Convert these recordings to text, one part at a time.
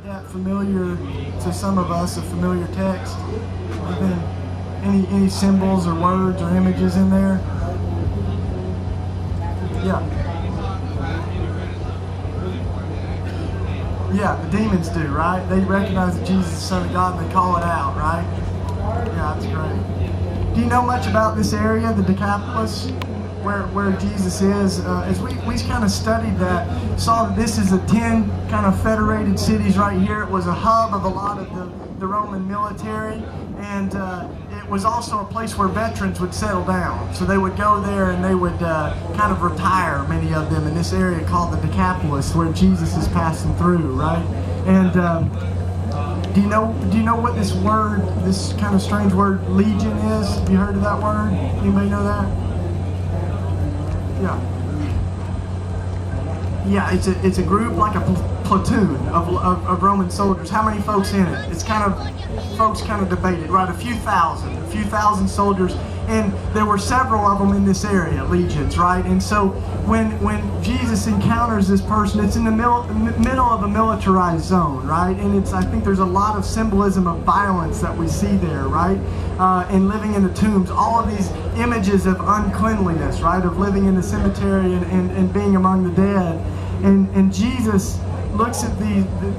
that familiar to some of us, a familiar text? Any symbols or words or images in there? Yeah. Yeah, the demons do, right? They recognize that Jesus is the Son of God and they call it out, right? Yeah, that's great. Do you know much about this area, the Decapolis, where Jesus is? As we kind of studied that, saw that this is the 10 kind of federated cities right here. It was a hub of a lot of the Roman military, and it was also a place where veterans would settle down. So they would go there and they would kind of retire, many of them, in this area called the Decapolis, where Jesus is passing through, right? And do you know what this word, this kind of strange word, legion is? Have you heard of that word? Anybody know that? Yeah. Yeah, it's a group, like a platoon of Roman soldiers. How many folks in it? It's kind of, folks kind of debated, right? A few thousand soldiers. And there were several of them in this area, legions, right? And so when Jesus encounters this person, it's in the middle of a militarized zone, right? And I think there's a lot of symbolism of violence that we see there, right? And living in the tombs, all of these images of uncleanliness, right? Of living in the cemetery and being among the dead. And Jesus looks at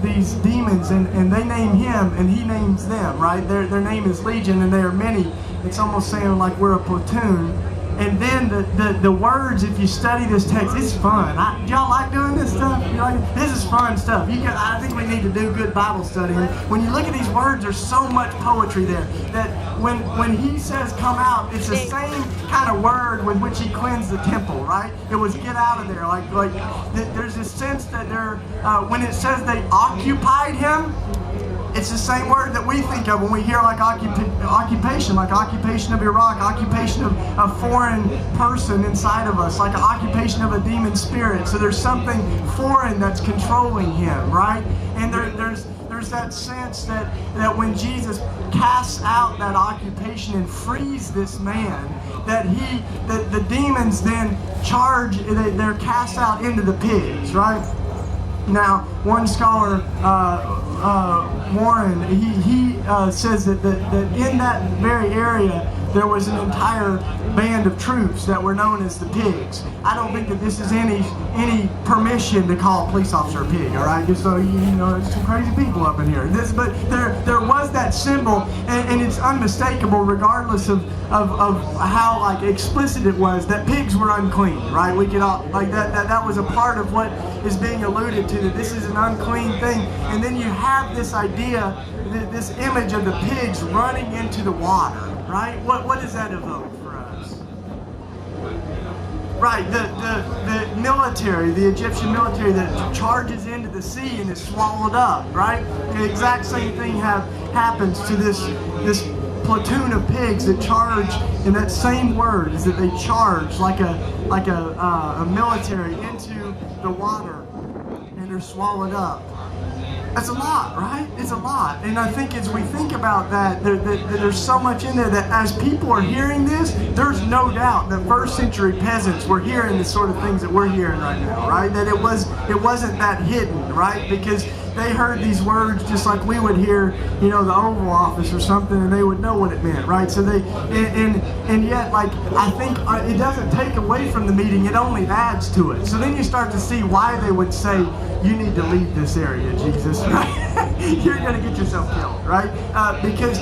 these demons and they name him and he names them, right? Their name is Legion and they are many. It's almost saying like we're a platoon. And then the words, if you study this text, it's fun. Do y'all like doing this stuff? This is fun stuff. I think we need to do good Bible study. When you look at these words, there's so much poetry there that when he says come out, it's the same kind of word with which he cleansed the temple, right? It was get out of there. Like there's this sense that when it says they occupied him, it's the same word that we think of when we hear like occupation, like occupation of Iraq, occupation of a foreign person inside of us, like an occupation of a demon spirit. So there's something foreign that's controlling him, right? And there's that sense that when Jesus casts out that occupation and frees this man, that the demons then charge, they're cast out into the pigs, right? Now, one scholar, Warren, he says that in that very area there was an entire band of troops that were known as the pigs. I don't think that this is any permission to call a police officer a pig, all right? Just so you know, there's some crazy people up in here. But there was that symbol, and it's unmistakable, regardless of how like explicit it was, that pigs were unclean, right? We could all like that was a part of what is being alluded to, that this is an unclean thing. And then you have this idea, this image of the pigs running into the water, right? What does that evoke for us? Right, the military, the Egyptian military that charges into the sea and is swallowed up, right? The exact same thing happens to this platoon of pigs that charge, and that same word is that they charge like a military into the water and they're swallowed up. That's a lot, right? It's a lot. And I think as we think about that, there's so much in there that as people are hearing this, there's no doubt that first century peasants were hearing the sort of things that we're hearing right now, right? That it wasn't that hidden, right? Because they heard these words just like we would hear, the Oval Office or something, and they would know what it meant, right? So and yet, like, I think it doesn't take away from the meeting, it only adds to it. So then you start to see why they would say, you need to leave this area, Jesus, right? You're going to get yourself killed, right? Because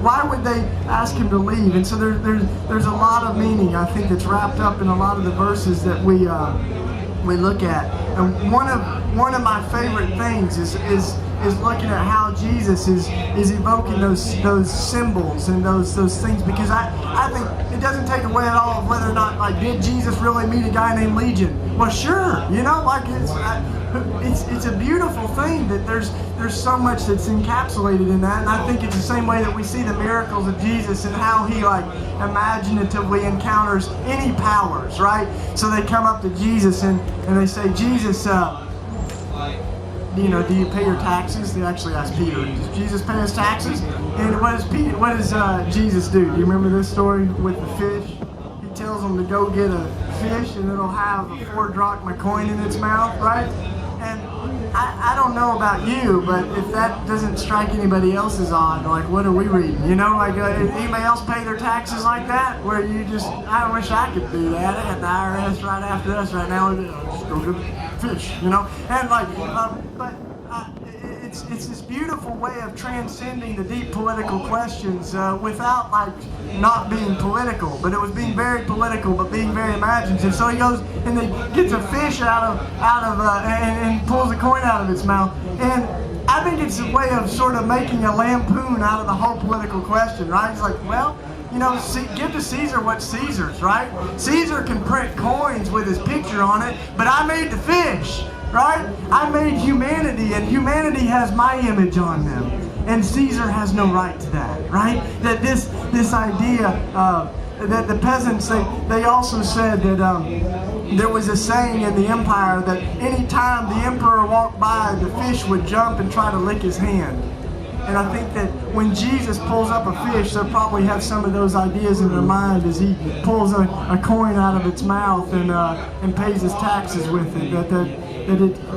why would they ask him to leave? And so there's a lot of meaning, I think, that's wrapped up in a lot of the verses that we look at. And one of my favorite things is looking at how Jesus is evoking those symbols and those things, because I think it doesn't take away at all of whether or not, like, did Jesus really meet a guy named Legion? Well, sure, like it's a beautiful thing that there's so much that's encapsulated in that. And I think it's the same way that we see the miracles of Jesus and how he like imaginatively encounters any powers, right? So they come up to Jesus and they say, Jesus, do you pay your taxes? They actually ask Peter, does Jesus pay his taxes? And what does Jesus do? Do you remember this story with the fish? He tells them to go get a fish and it'll have a 4 drachma coin in its mouth, right? I don't know about you, but if that doesn't strike anybody else's odd, like, what are we reading? You know, like, anybody else pay their taxes like that? Where you just, I wish I could do that. I had the IRS right after us right now. Just go to fish, you know? And like, it's this beautiful way of transcending the deep political questions without like not being political, but it was being very political, but being very imaginative. So he goes and he gets a fish out of and pulls a coin out of its mouth, and I think it's a way of sort of making a lampoon out of the whole political question, right? He's like, well, you know, give to Caesar what's Caesar's, right? Caesar can print coins with his picture on it, but I made the fish. Right? I made humanity, and humanity has my image on them, and Caesar has no right to that, right? That this idea that the peasants, they also said that there was a saying in the empire that any time the emperor walked by, the fish would jump and try to lick his hand. And I think that when Jesus pulls up a fish, they'll probably have some of those ideas in their mind as he pulls a coin out of its mouth and pays his taxes with it. That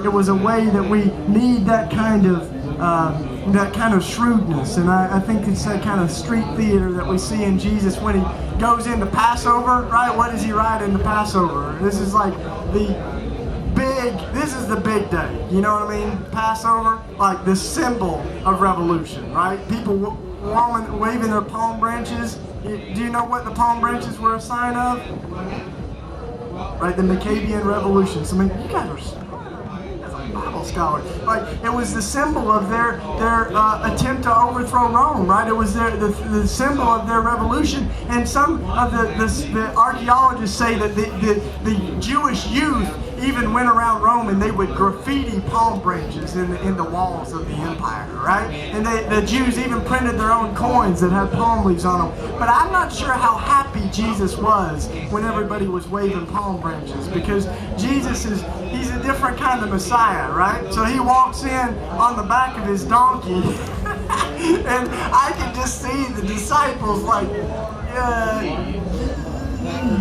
it was a way that we need that kind of shrewdness, and I think it's that kind of street theater that we see in Jesus when he goes into Passover, right? What does he write into Passover? This is like this is the big day, you know what I mean? Passover, like the symbol of revolution, right? People waving their palm branches. Do you know what the palm branches were a sign of? Right, the Maccabean Revolution. So I mean, you guys are Bible scholars. Like, it was the symbol of their attempt to overthrow Rome, right? It was the symbol of their revolution. And some of the archaeologists say that the Jewish youth even went around Rome and they would graffiti palm branches in the walls of the empire, right? And the Jews even printed their own coins that had palm leaves on them. But I'm not sure how happy Jesus was when everybody was waving palm branches, because Jesus he's a different kind of Messiah, right? So he walks in on the back of his donkey and I can just see the disciples like,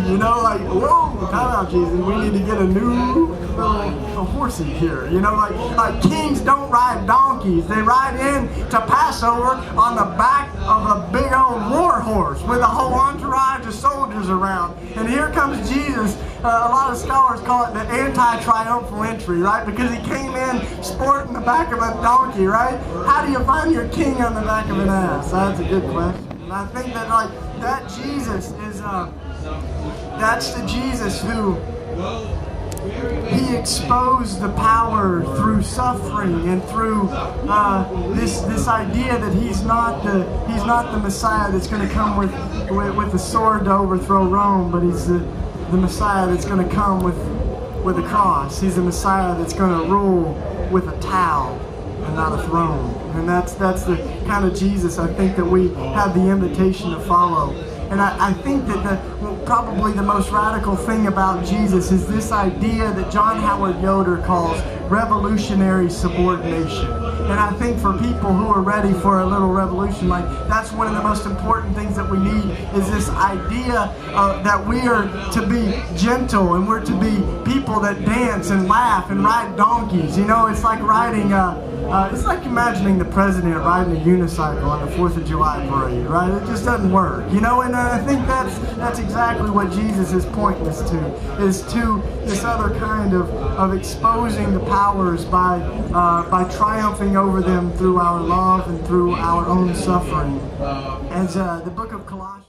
you know, like, whoa, time out, Jesus. We need to get a new horsey here. You know, like kings don't ride donkeys. They ride in to Passover on the back of a big old war horse with a whole entourage of soldiers around. And here comes Jesus. A lot of scholars call it the anti-triumphal entry, right? Because he came in sporting the back of a donkey, right? How do you find your king on the back of an ass? That's a good question. And I think that, like, that Jesus is that's the Jesus who he exposed the power through suffering and through this idea that he's not the Messiah that's going to come with a sword to overthrow Rome, but he's the Messiah that's going to come with a cross. He's the Messiah that's going to rule with a towel and not a throne. And that's the kind of Jesus I think that we have the invitation to follow. And I think that probably the most radical thing about Jesus is this idea that John Howard Yoder calls revolutionary subordination. And I think for people who are ready for a little revolution, like, that's one of the most important things that we need, is this idea that we are to be gentle and we're to be people that dance and laugh and ride donkeys. You know, it's like riding it's like imagining the president riding a unicycle on the 4th of July parade, right? It just doesn't work, you know. And I think that's exactly what Jesus is pointing us to, is to this other kind of exposing the powers by triumphing over them through our love and through our own suffering. As the book of Colossians